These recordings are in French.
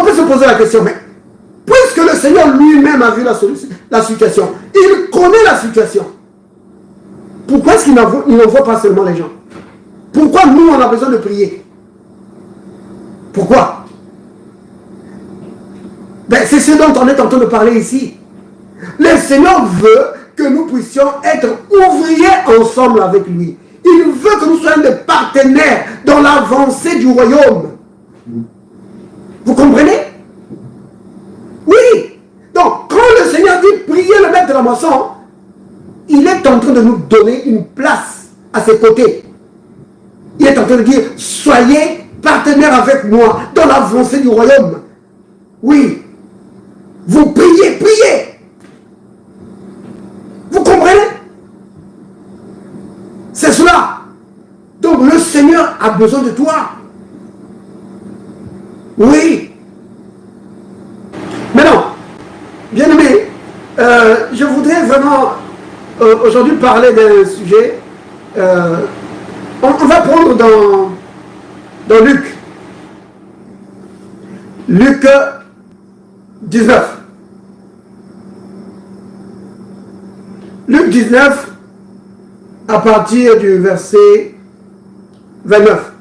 On peut se poser la question, mais puisque le Seigneur lui-même a vu la situation, il connaît la situation, pourquoi est-ce qu'il n'envoie pas seulement les gens? Pourquoi nous, on a besoin de prier? Pourquoi? Ben, c'est ce dont on est en train de parler ici. Le Seigneur veut que nous puissions être ouvriers ensemble avec lui. Il veut que nous soyons des partenaires dans l'avancée du royaume. Vous comprenez? Oui. Donc, quand le Seigneur dit priez le maître de la moisson, il est en train de nous donner une place à ses côtés. Il est en train de dire, soyez partenaires avec moi dans l'avancée du royaume. Oui. Vous priez, priez. Vous comprenez? C'est cela. Donc le Seigneur a besoin de toi. Oui. Maintenant, bien-aimé, je voudrais vraiment aujourd'hui parler d'un sujet. On va prendre dans Luc. Luc 19. Luc 19, à partir du verset 29.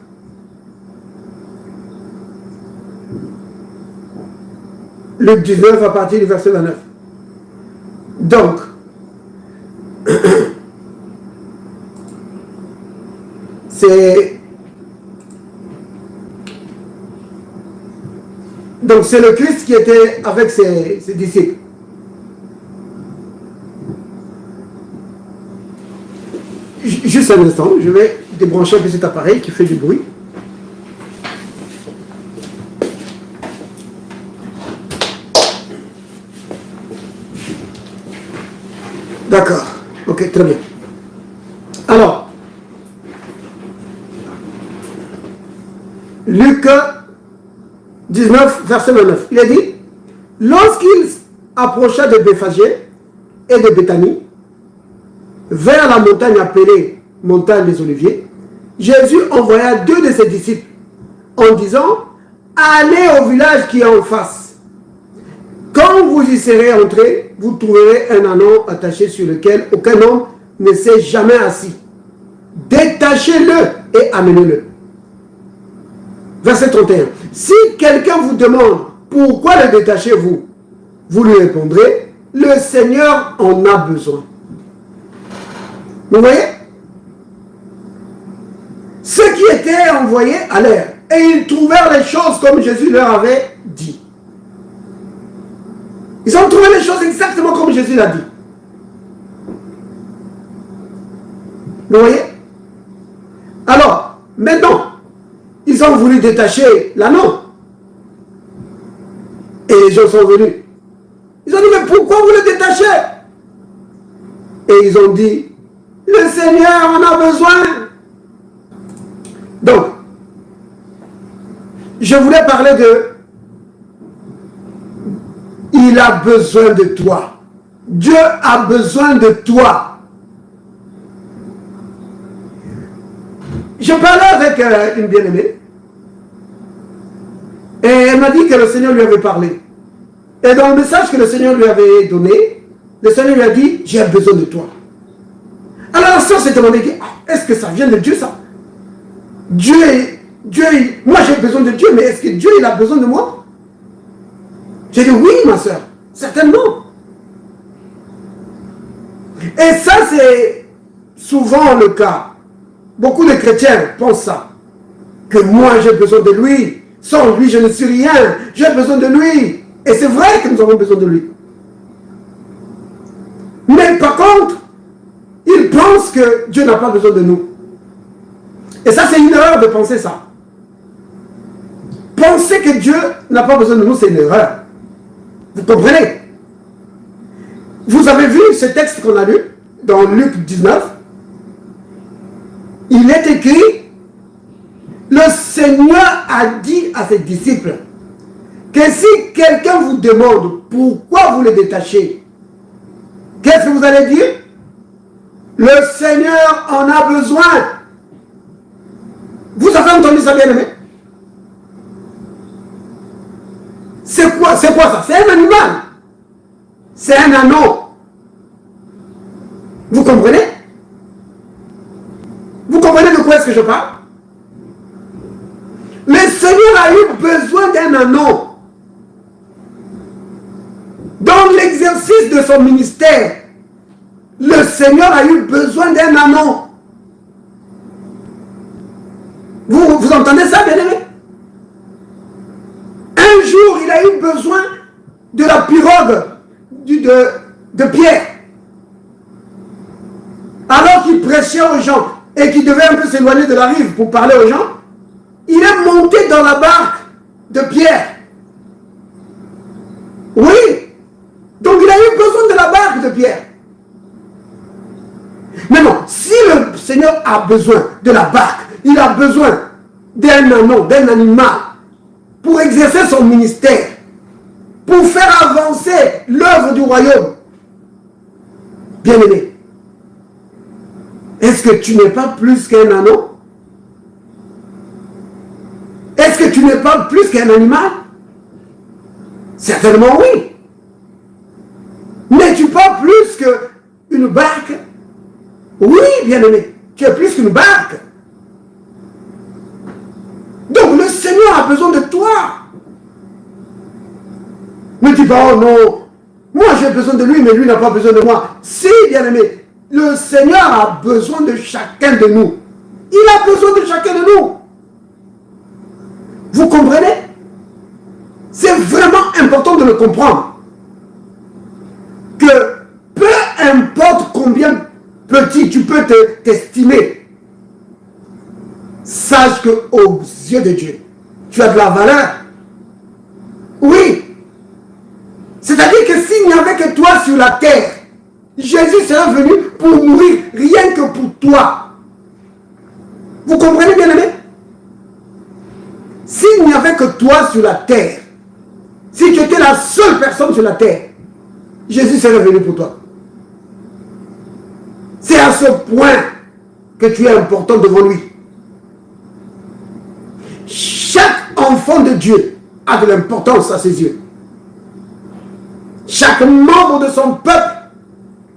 Luc 19, à partir du verset 29. Donc, c'est le Christ qui était avec ses disciples. Juste un instant, je vais débrancher un peu cet appareil qui fait du bruit. D'accord, ok, très bien. Alors, Luc 19, verset 29, il a dit, lorsqu'il approcha de Béphagé et de Béthanie, vers la montagne appelée montagne des Oliviers, Jésus envoya 2 de ses disciples en disant, allez au village qui est en face. Quand vous y serez entrés, vous trouverez un ânon attaché sur lequel aucun homme ne s'est jamais assis. Détachez-le et amenez-le. Verset 31. Si quelqu'un vous demande pourquoi le détachez-vous, vous lui répondrez, le Seigneur en a besoin. Vous voyez? Ceux qui étaient envoyés allèrent et ils trouvèrent les choses comme Jésus leur avait dit. Ils ont trouvé les choses exactement comme Jésus l'a dit. Vous voyez? Alors, maintenant, ils ont voulu détacher l'anneau. Et les gens sont venus. Ils ont dit, mais pourquoi vous le détachez? Et ils ont dit, le Seigneur en a besoin. Donc, je voulais parler de il a besoin de toi. Dieu a besoin de toi. Je parlais avec une bien-aimée et elle m'a dit que le Seigneur lui avait parlé. Et dans le message que le Seigneur lui avait donné, le Seigneur lui a dit, j'ai besoin de toi. Alors la soeur s'est demandé, est-ce que ça vient de Dieu ça? Dieu, moi j'ai besoin de Dieu, mais est-ce que Dieu il a besoin de moi? J'ai dit oui ma soeur, certainement. Et ça c'est souvent le cas. Beaucoup de chrétiens pensent ça. Que moi j'ai besoin de lui. Sans lui je ne suis rien. J'ai besoin de lui. Et c'est vrai que nous avons besoin de lui. Mais par contre, ils pensent que Dieu n'a pas besoin de nous. Et ça, c'est une erreur de penser ça. Penser que Dieu n'a pas besoin de nous, c'est une erreur. Vous comprenez? Vous avez vu ce texte qu'on a lu dans Luc 19. Il est écrit, le Seigneur a dit à ses disciples que si quelqu'un vous demande pourquoi vous le détachez, qu'est-ce que vous allez dire? Le Seigneur en a besoin. Vous avez entendu ça, bien-aimé? C'est quoi ça? C'est un animal. C'est un anneau. Vous comprenez? Vous comprenez de quoi est-ce que je parle? Le Seigneur a eu besoin d'un anneau. Dans l'exercice de son ministère, le Seigneur a eu besoin d'un anneau. Vous entendez ça, bien-aimé? Un jour, il a eu besoin de la pirogue de Pierre. Alors qu'il prêchait aux gens et qu'il devait un peu s'éloigner de la rive pour parler aux gens, il est monté dans la barque de Pierre. Oui. Donc il a eu besoin de la barque de Pierre. Mais non, si le Seigneur a besoin de la barque, il a besoin d'un anneau, d'un animal, pour exercer son ministère, pour faire avancer l'œuvre du royaume. Bien-aimé, est-ce que tu n'es pas plus qu'un anneau? Est-ce que tu n'es pas plus qu'un animal? Certainement oui. N'es-tu pas plus qu'une barque? Oui, bien-aimé, tu es plus qu'une barque. Donc le Seigneur a besoin de toi. Ne dis pas, oh non, moi j'ai besoin de lui, mais lui n'a pas besoin de moi. Si, bien-aimé, le Seigneur a besoin de chacun de nous. Il a besoin de chacun de nous. Vous comprenez? C'est vraiment important de le comprendre. Que peu importe combien petit tu peux t'estimer, sache qu'aux yeux de Dieu, tu as de la valeur. Oui. C'est-à-dire que s'il n'y avait que toi sur la terre, Jésus serait venu pour mourir rien que pour toi. Vous comprenez, bien-aimé? S'il n'y avait que toi sur la terre, si tu étais la seule personne sur la terre, Jésus serait venu pour toi. C'est à ce point que tu es important devant lui. Chaque enfant de Dieu a de l'importance à ses yeux. Chaque membre de son peuple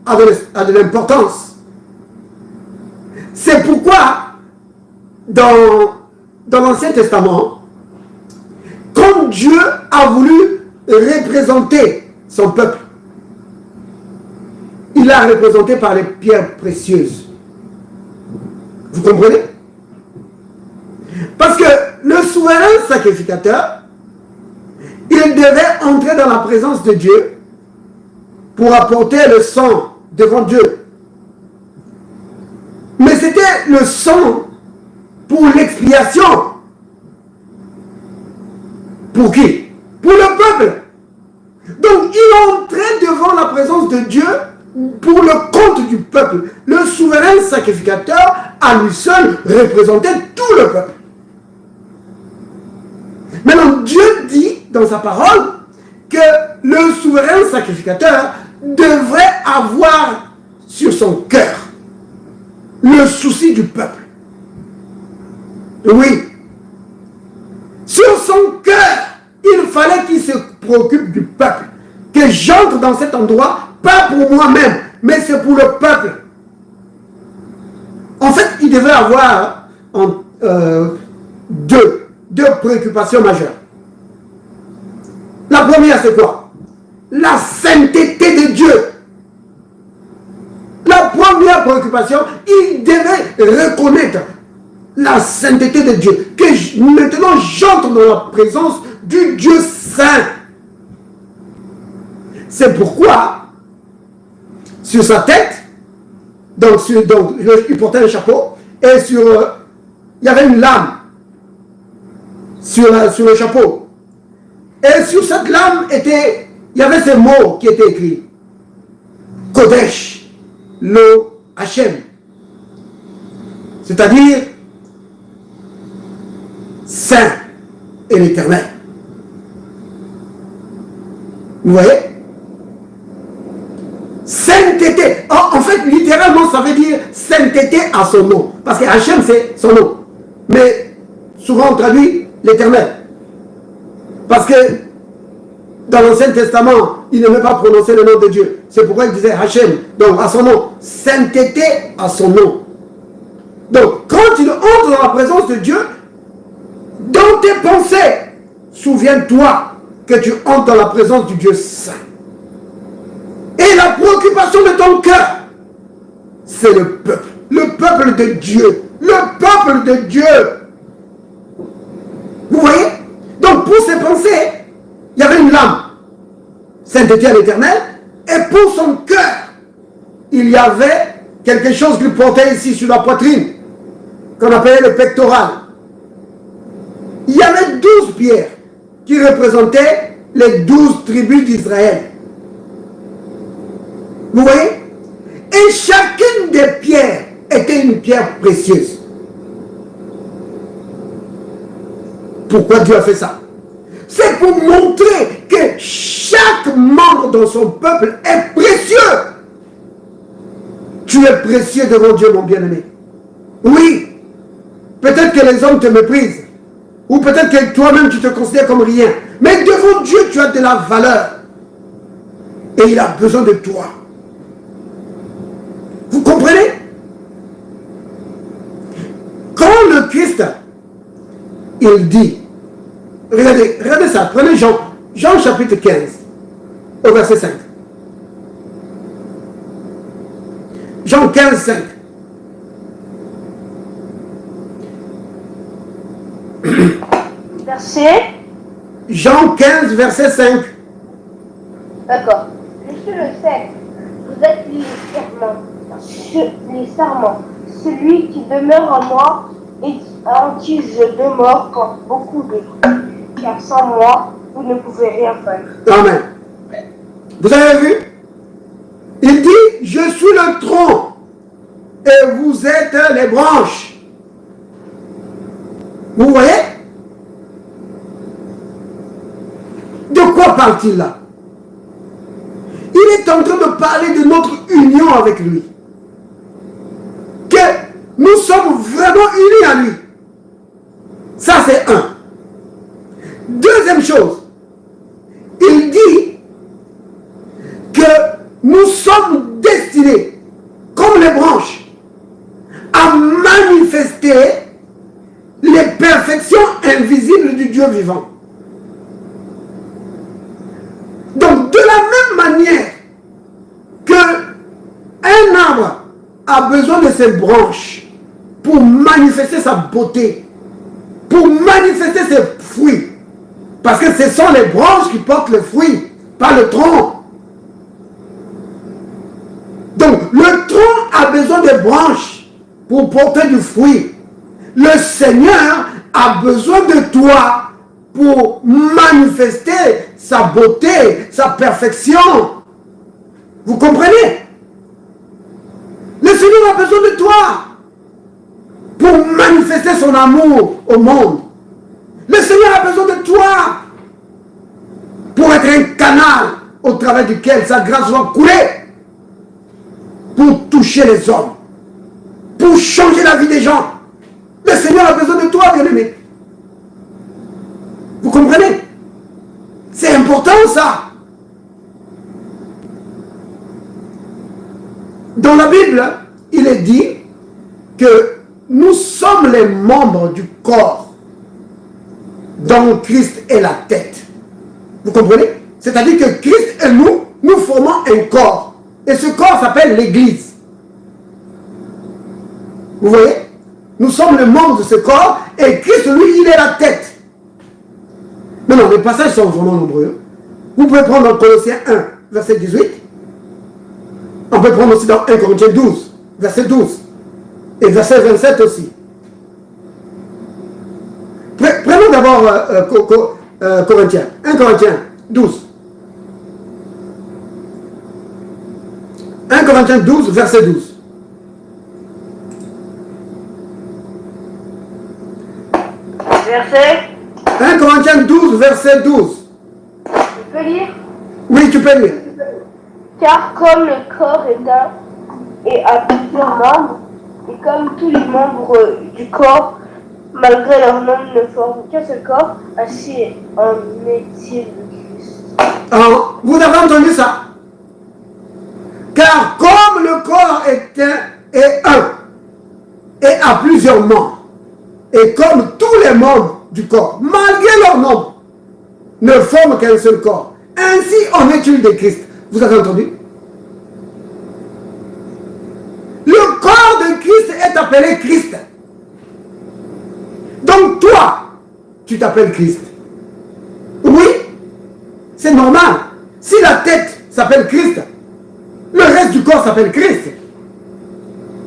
a de l'importance. C'est pourquoi, dans l'Ancien Testament, quand Dieu a voulu représenter son peuple, il l'a représenté par les pierres précieuses. Vous comprenez? Parce que le souverain sacrificateur, il devait entrer dans la présence de Dieu pour apporter le sang devant Dieu. Mais c'était le sang pour l'expiation. Pour qui? Pour le peuple. Donc il entrait devant la présence de Dieu pour le compte du peuple. Le souverain sacrificateur, à lui seul, représentait tout le peuple. Maintenant, Dieu dit dans sa parole que le souverain sacrificateur devrait avoir sur son cœur le souci du peuple. Oui. Sur son cœur, il fallait qu'il se préoccupe du peuple. Que j'entre dans cet endroit, pas pour moi-même, mais c'est pour le peuple. En fait, il devait avoir deux préoccupations majeures. La première, c'est quoi? La sainteté de Dieu. La première préoccupation, il devait reconnaître la sainteté de Dieu. Que maintenant, j'entre dans la présence du Dieu saint. C'est pourquoi, sur sa tête, il portait un chapeau, et il y avait une lame sur le chapeau. Et sur cette lame, il y avait ces mots qui étaient écrits. Kodesh, Lo Hachem. C'est-à-dire, Saint et l'Éternel. Vous voyez? Sainteté. En fait, littéralement, ça veut dire sainteté à son nom. Parce que Hachem, c'est son nom. Mais souvent, on traduit l'Éternel. Parce que Dans l'Ancien Testament, il n'aimait pas prononcer le nom de Dieu. C'est pourquoi il disait Hachem, donc à son nom. Sainteté à son nom. Donc, quand il entre dans la présence de Dieu, dans tes pensées, souviens-toi que tu entres dans la présence du Dieu saint. Et la préoccupation de ton cœur, c'est le peuple de Dieu. Le peuple de Dieu. Vous voyez? Donc, pour ses pensées, il y avait une lame, sainteté à l'Éternel, et pour son cœur, il y avait quelque chose qu'il portait ici sur la poitrine, qu'on appelait le pectoral. Il y avait 12 pierres qui représentaient les 12 tribus d'Israël. Vous voyez? Et chacune des pierres était une pierre précieuse. Pourquoi Dieu a fait ça? C'est pour montrer que chaque membre dans son peuple est précieux. Tu es précieux devant Dieu, mon bien-aimé. Oui, peut-être que les hommes te méprisent, ou peut-être que toi-même tu te considères comme rien, mais devant Dieu tu as de la valeur. Et il a besoin de toi. Vous comprenez? Quand le Christ, il dit, regardez ça, prenez Jean chapitre 15, au verset 5. Jean 15, 5. Verset Jean 15, verset 5. D'accord. Je suis le sel. Vous êtes les serments. Celui qui demeure en moi et en qui je demeure porte beaucoup de fruits. Car sans moi, vous ne pouvez rien faire. Amen. Vous avez vu? Il dit, je suis le tronc et vous êtes les branches. Vous voyez? De quoi parle-t-il là? Il est en train de parler de notre union avec lui. Que nous sommes vraiment unis à lui. Ça c'est un. Deuxième chose, il dit que nous sommes destinés, comme les branches, à manifester les perfections invisibles du Dieu vivant. Donc, de la même manière que un arbre a besoin de ses branches pour manifester sa beauté, pour manifester ses fruits, parce que ce sont les branches qui portent le fruit, pas le tronc. Donc, le tronc a besoin de branches pour porter du fruit. Le Seigneur a besoin de toi pour manifester sa beauté, sa perfection. Vous comprenez? Le Seigneur a besoin de toi pour manifester son amour au monde. Le Seigneur a besoin de toi pour être un canal au travers duquel sa grâce va couler, pour toucher les hommes, pour changer la vie des gens. Le Seigneur a besoin de toi, bien-aimé. Vous comprenez? C'est important ça. Dans la Bible, il est dit que nous sommes les membres du corps dont Christ est la tête. Vous comprenez? C'est-à-dire que Christ et nous formons un corps. Et ce corps s'appelle l'Église. Vous voyez? Nous sommes les membres de ce corps et Christ, lui, il est la tête. Mais non, les passages sont vraiment nombreux. Vous pouvez prendre dans Colossiens 1, verset 18. On peut prendre aussi dans 1 Corinthiens 12, verset 12. Et verset 27 aussi. Prenons d'abord Corinthiens. 1 Corinthiens 12. 1 Corinthiens 12, verset 12. Verset 1 Corinthiens 12, verset 12. Tu peux lire? Oui, tu peux lire. Car comme le corps est un et a plusieurs membres, et comme tous les membres du corps, malgré leur nombre, ne forment qu'un seul corps, ainsi en est-il de Christ. Vous avez entendu ça? Car comme le corps est un et a plusieurs membres, et comme tous les membres du corps, malgré leur nombre, ne forment qu'un seul corps, ainsi en est-il de Christ. Vous avez entendu? Le corps de Christ est appelé Christ. Donc toi, tu t'appelles Christ. Oui, c'est normal. Si la tête s'appelle Christ, le reste du corps s'appelle Christ.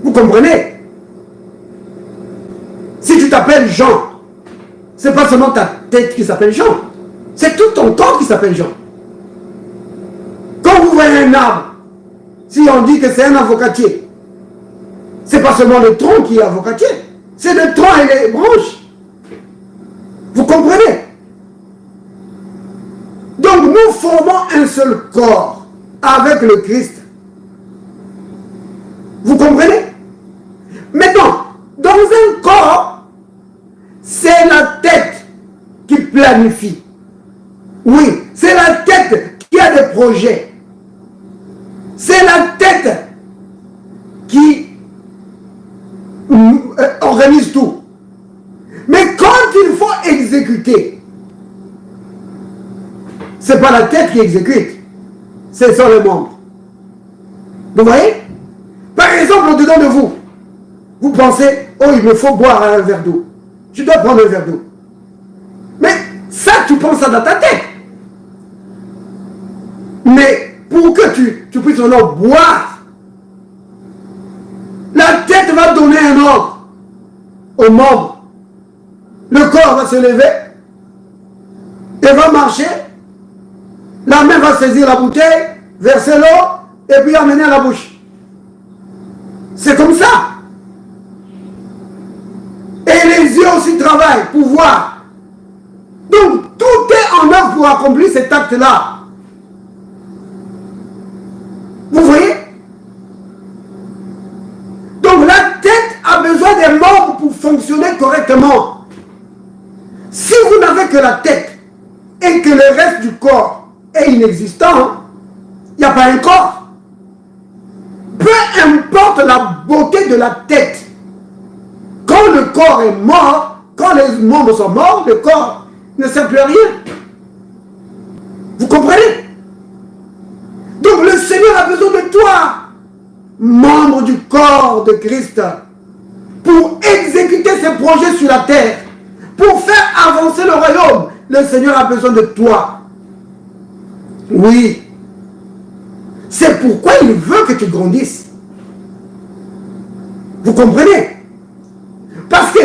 Vous comprenez? Si tu t'appelles Jean, c'est pas seulement ta tête qui s'appelle Jean, c'est tout ton corps qui s'appelle Jean. Quand vous voyez un arbre, si on dit que c'est un avocatier, c'est pas seulement le tronc qui est avocatier, c'est le tronc et les branches. Vous comprenez? Donc nous formons un seul corps avec le Christ. Vous comprenez? Maintenant, dans un corps, c'est la tête qui planifie. Oui, c'est la tête qui a des projets. C'est la tête qui organise tout. Mais quand il faut exécuter, c'est pas la tête qui exécute, ce sont les membres. Vous voyez? Par exemple, au-dedans de vous, vous pensez, oh, il me faut boire un verre d'eau. Je dois prendre un verre d'eau. Mais ça, tu penses ça dans ta tête. Mais pour que tu puisses alors boire, la tête va donner un ordre aux membres. Le corps va se lever et va marcher. La main va saisir la bouteille, verser l'eau et puis amener à la bouche. C'est comme ça. Et les yeux aussi travaillent pour voir. Donc tout est en œuvre pour accomplir cet acte-là. Vous voyez? Donc la tête a besoin des membres pour fonctionner correctement. Si vous n'avez que la tête et que le reste du corps est inexistant, il n'y a pas un corps. Peu importe la beauté de la tête, quand le corps est mort, quand les membres sont morts, le corps ne sert plus à rien. Vous comprenez? Donc le Seigneur a besoin de toi, membre du corps de Christ, pour exécuter ses projets sur la terre, pour faire avancer le royaume. Le Seigneur a besoin de toi. Oui. C'est pourquoi il veut que tu grandisses. Vous comprenez? Parce que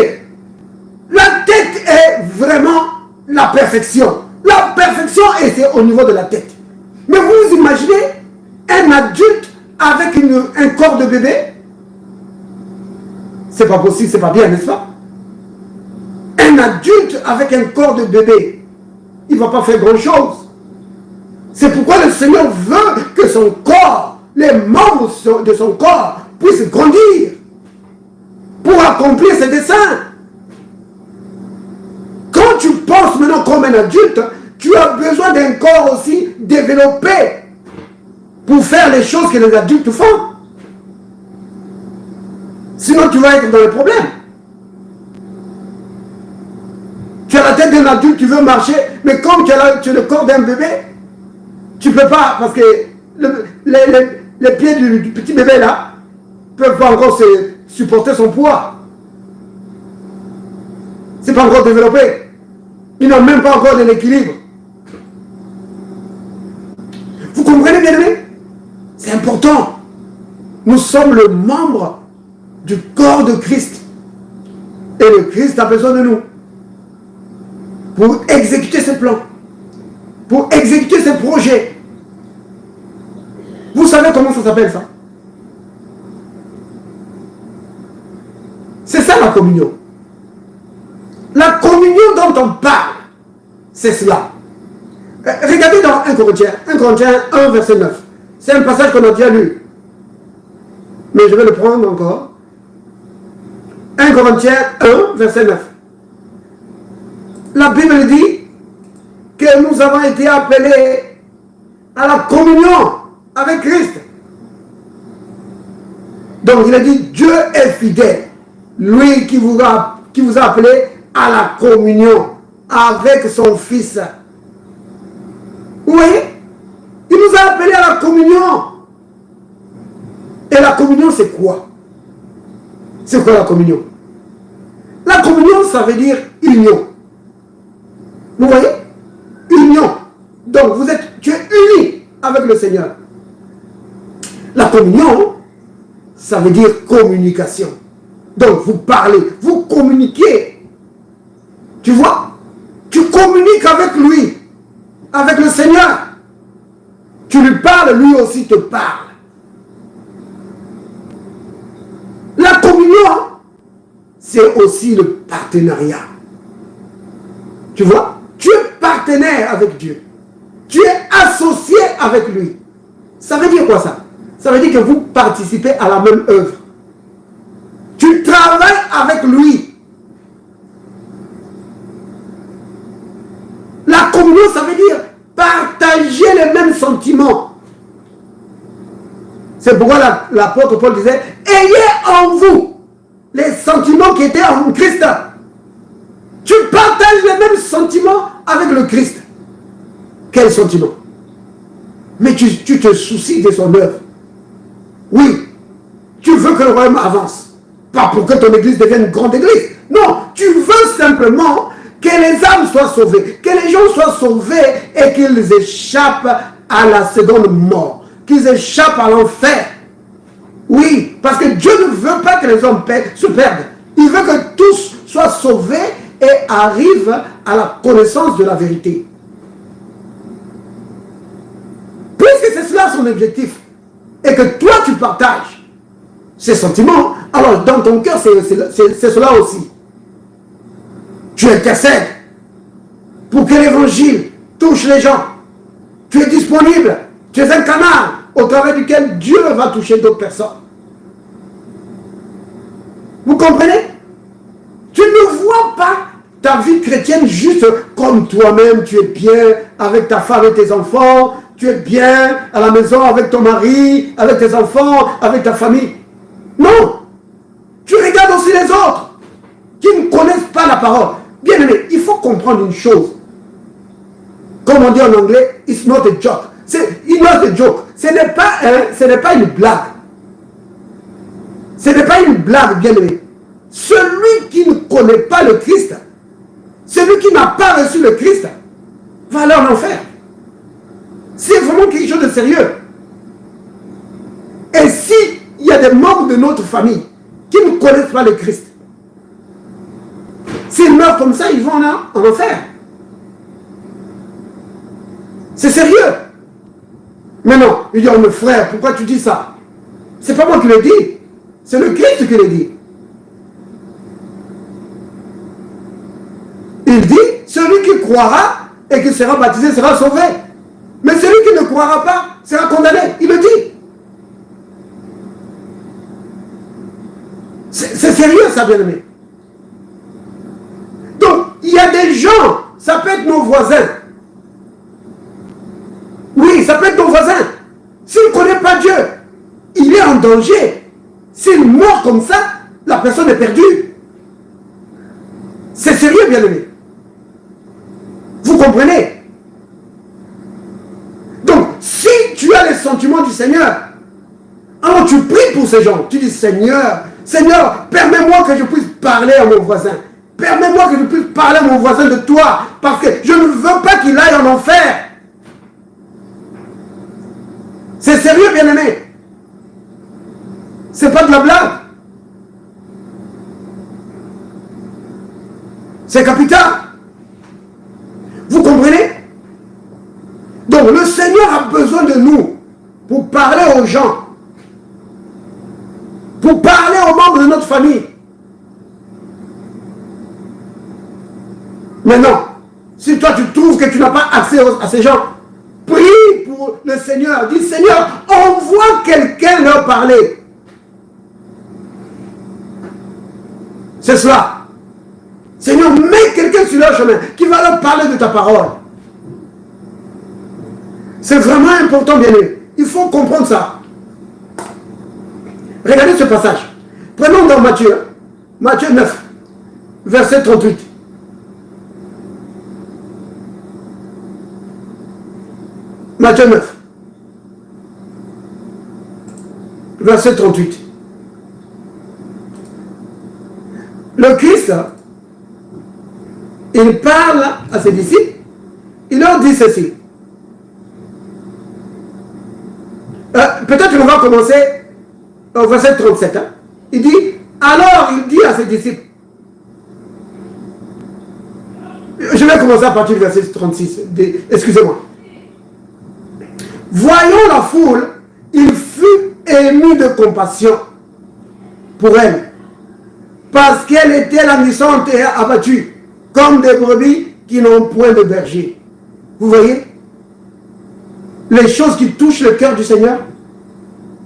la tête est vraiment la perfection. La perfection est au niveau de la tête. Mais vous imaginez un adulte avec un corps de bébé? C'est pas possible, c'est pas bien, n'est-ce pas? Un adulte avec un corps de bébé, il ne va pas faire grand-chose. C'est pourquoi le Seigneur veut que son corps, les membres de son corps, puissent grandir pour accomplir ses desseins. Quand tu penses maintenant comme un adulte, tu as besoin d'un corps aussi développé pour faire les choses que les adultes font. Sinon, tu vas être dans les problèmes. Tu as la tête d'un adulte, tu veux marcher, mais comme tu as le corps d'un bébé, tu ne peux pas, parce que les pieds du petit bébé là ne peuvent pas encore supporter son poids. C'est pas encore développé. Ils n'ont même pas encore de l'équilibre. Vous comprenez, bien aimé? C'est important. Nous sommes le membre du corps de Christ. Et le Christ a besoin de nous pour exécuter ses plans, pour exécuter ses projets. Vous savez comment ça s'appelle ça? C'est ça la communion. La communion dont on parle, c'est cela. Regardez dans 1 Corinthiens 1, verset 9. C'est un passage qu'on a déjà lu. Mais je vais le prendre encore. 1 Corinthiens 1, verset 9. La Bible dit que nous avons été appelés à la communion avec Christ. Donc il a dit, Dieu est fidèle. Lui qui vous a appelé à la communion avec son Fils. Oui, il nous a appelés à la communion. Et la communion, c'est quoi? C'est quoi la communion? La communion, ça veut dire union. Vous voyez? Union. Donc, tu es uni avec le Seigneur. La communion, ça veut dire communication. Donc, vous parlez, vous communiquez. Tu vois? Tu communiques avec lui, avec le Seigneur. Tu lui parles, lui aussi te parle. La communion, c'est aussi le partenariat. Tu vois? Tu es partenaire avec Dieu. Tu es associé avec lui. Ça veut dire quoi ça? Ça veut dire que vous participez à la même œuvre. Tu travailles avec lui. La communion, ça veut dire partager les mêmes sentiments. C'est pourquoi l'apôtre Paul disait, ayez en vous les sentiments qui étaient en Christ. Tu partages les mêmes sentiments avec le Christ. Quels sentiments? Mais tu te soucies de son œuvre. Oui, tu veux que le royaume avance. Pas pour que ton église devienne une grande église. Non, tu veux simplement que les âmes soient sauvées, que les gens soient sauvés et qu'ils échappent à la seconde mort, qu'ils échappent à l'enfer. Oui, parce que Dieu ne veut pas que les hommes se perdent. Il veut que tous soient sauvés et arrivent à la connaissance de la vérité. Puisque c'est cela son objectif, et que toi tu partages ces sentiments, alors dans ton cœur c'est cela aussi. Tu intercèdes pour que l'évangile touche les gens. Tu es disponible. Tu es un canal au travers duquel Dieu va toucher d'autres personnes. Vous comprenez? Tu ne vois pas ta vie chrétienne juste comme toi-même. Tu es bien avec ta femme et tes enfants. Tu es bien à la maison avec ton mari, avec tes enfants, avec ta famille. Non. Tu regardes aussi les autres qui ne connaissent pas la parole. Bien aimé, il faut comprendre une chose. Comme on dit en anglais, it's not a joke. It's not a joke. Ce n'est pas une blague. Ce n'est pas une blague, bien aimé. Celui qui ne connaît pas le Christ, celui qui n'a pas reçu le Christ, va aller en enfer. C'est vraiment quelque chose de sérieux. Et s'il y a des membres de notre famille qui ne connaissent pas le Christ, s'ils meurent comme ça, ils vont en enfer. C'est sérieux. Mais non, il dit, oh, mon frère, pourquoi tu dis ça? C'est pas moi qui le dis. C'est le Christ qui le dit. Il dit, celui qui croira et qui sera baptisé sera sauvé. Mais celui qui ne croira pas sera condamné. Il le dit. C'est sérieux ça, bien-aimé. Donc, il y a des gens, ça peut être nos voisins. Oui, ça peut être nos voisins. S'il ne connaît pas Dieu, il est en danger. S'il meurt comme ça, la personne est perdue. C'est sérieux, bien-aimé. Vous comprenez? Donc, si tu as les sentiments du Seigneur, alors tu pries pour ces gens. Tu dis, Seigneur, Seigneur, permets-moi que je puisse parler à mon voisin. Permets-moi que je puisse parler à mon voisin de toi, parce que je ne veux pas qu'il aille en enfer. C'est sérieux, bien-aimé. C'est pas de la blague. C'est capital. Vous comprenez? Donc le Seigneur a besoin de nous pour parler aux gens, pour parler aux membres de notre famille. Maintenant, si toi tu trouves que tu n'as pas accès à ces gens, prie pour le Seigneur. Dis, Seigneur, envoie quelqu'un leur parler. C'est cela. Seigneur, mets quelqu'un sur leur chemin qui va leur parler de ta parole. C'est vraiment important, bien aimé. Il faut comprendre ça. Regardez ce passage. Prenons dans Matthieu. Matthieu 9, verset 38. Matthieu 9, verset 38. Le Christ, il parle à ses disciples, il leur dit ceci. Peut-être qu'on va commencer au verset 37. Hein. Il dit, alors il dit à ses disciples, je vais commencer à partir du verset 36, excusez-moi. Voyant la foule, il fut ému de compassion pour elle, parce qu'elle était languissante et abattue, comme des brebis qui n'ont point de berger. Vous voyez les choses qui touchent le cœur du Seigneur.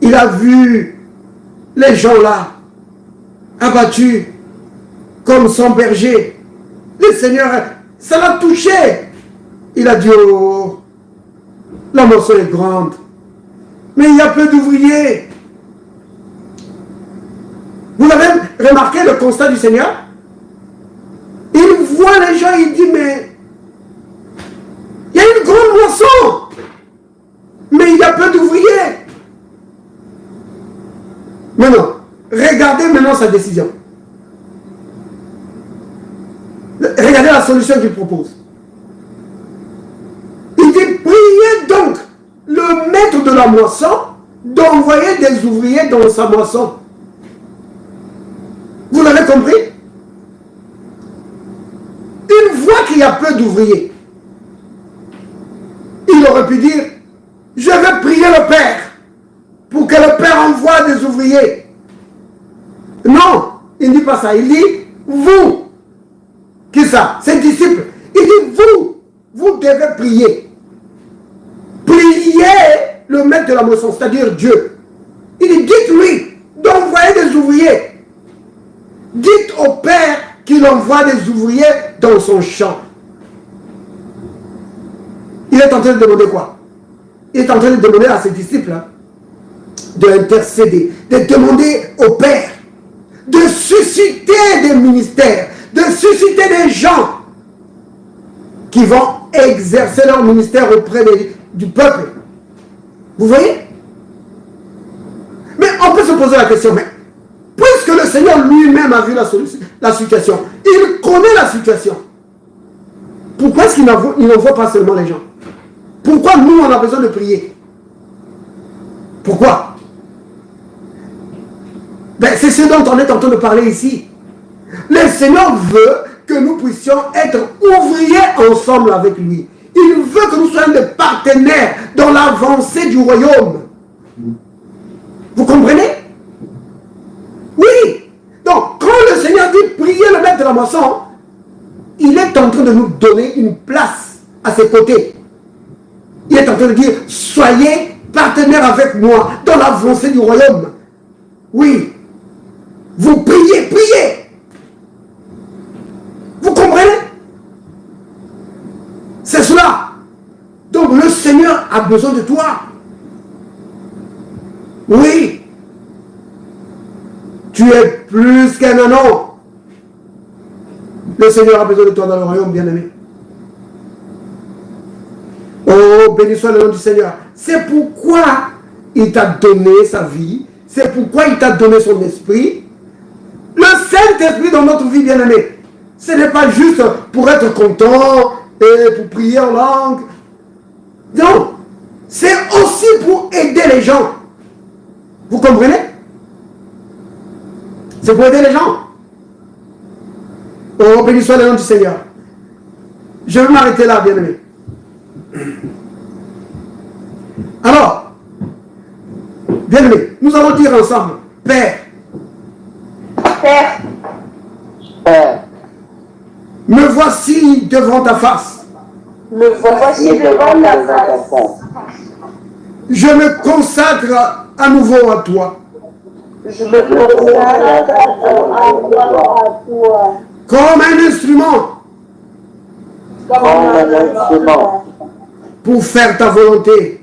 Il a vu les gens là, abattus, comme son berger. Le Seigneur, ça l'a touché. Il a dit, oh, la moisson est grande, mais il y a peu d'ouvriers. Vous avez remarqué le constat du Seigneur? Il voit les gens, il dit, mais il y a une grande moisson, mais il y a peu d'ouvriers. Maintenant, regardez maintenant sa décision. Regardez la solution qu'il propose. Il dit, priez donc le maître de la moisson d'envoyer des ouvriers dans sa moisson. Vous l'avez compris? Il voit qu'il y a peu d'ouvriers. Il aurait pu dire, je vais prier le Père pour que le Père envoie des ouvriers. Non, il ne dit pas ça. Il dit, vous, qui ça? Ses disciples. Il dit, vous devez prier. Priez le maître de la moisson, c'est-à-dire Dieu. Il dit, dites-lui d'envoyer des ouvriers. Dites au Père qu'il envoie des ouvriers dans son champ. Il est en train de demander quoi? Il est en train de demander à ses disciples d'intercéder, de demander au Père de susciter des ministères, de susciter des gens qui vont exercer leur ministère auprès du peuple. Vous voyez? Mais on peut se poser la question, mais puisque le Seigneur lui-même a vu la situation, il connaît la situation, pourquoi est-ce qu'il n'envoie pas seulement les gens? Pourquoi nous on a besoin de prier? Pourquoi? Ben, c'est ce dont on est en train de parler ici. Le Seigneur veut que nous puissions être ouvriers ensemble avec lui. Il veut que nous soyons des partenaires dans l'avancée du royaume. Vous comprenez? Oui. Donc, quand le Seigneur dit priez le maître de la moisson, il est en train de nous donner une place à ses côtés. Il est en train de dire, soyez partenaires avec moi dans l'avancée du royaume. Oui. Vous priez, priez. Vous comprenez? C'est cela. Donc le Seigneur a besoin de toi. Oui. Tu es plus qu'un anon. Le Seigneur a besoin de toi dans le royaume, bien-aimé. Oh, béni soit le nom du Seigneur. C'est pourquoi il t'a donné sa vie. C'est pourquoi il t'a donné son esprit. Le Saint-Esprit dans notre vie, bien-aimé. Ce n'est pas juste pour être content et pour prier en langue. Non. C'est aussi pour aider les gens. Vous comprenez? C'est pour aider les gens. Oh, béni soit le nom du Seigneur. Je vais m'arrêter là, bien-aimé. Alors, bien-aimé, nous allons dire ensemble, Père. Père. Père. Me voici devant ta face. Me voici devant ta face. Je me consacre à nouveau à toi. Je me consacre à toi. Comme un instrument. Comme un instrument. pour faire ta volonté.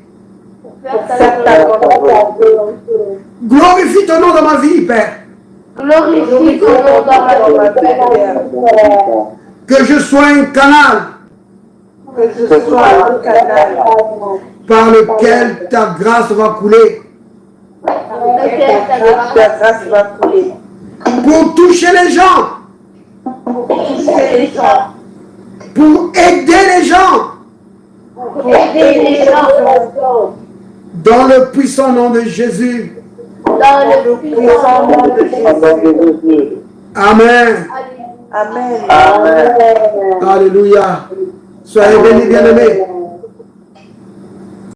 Faire ta volonté. Glorifie ton nom dans ma vie, Père. Glorifie ton nom dans ma vie, Père. Que je sois un canal Que je sois un canal par lequel ta grâce va couler par lequel ta grâce va couler. pour toucher les gens, Pour toucher les gens. pour aider les gens. Pour aider les gens. Dans le puissant nom de Jésus. Dans le puissant nom de Jésus. Amen. Amen. Amen. Alléluia. Soyez bénis, bien-aimés.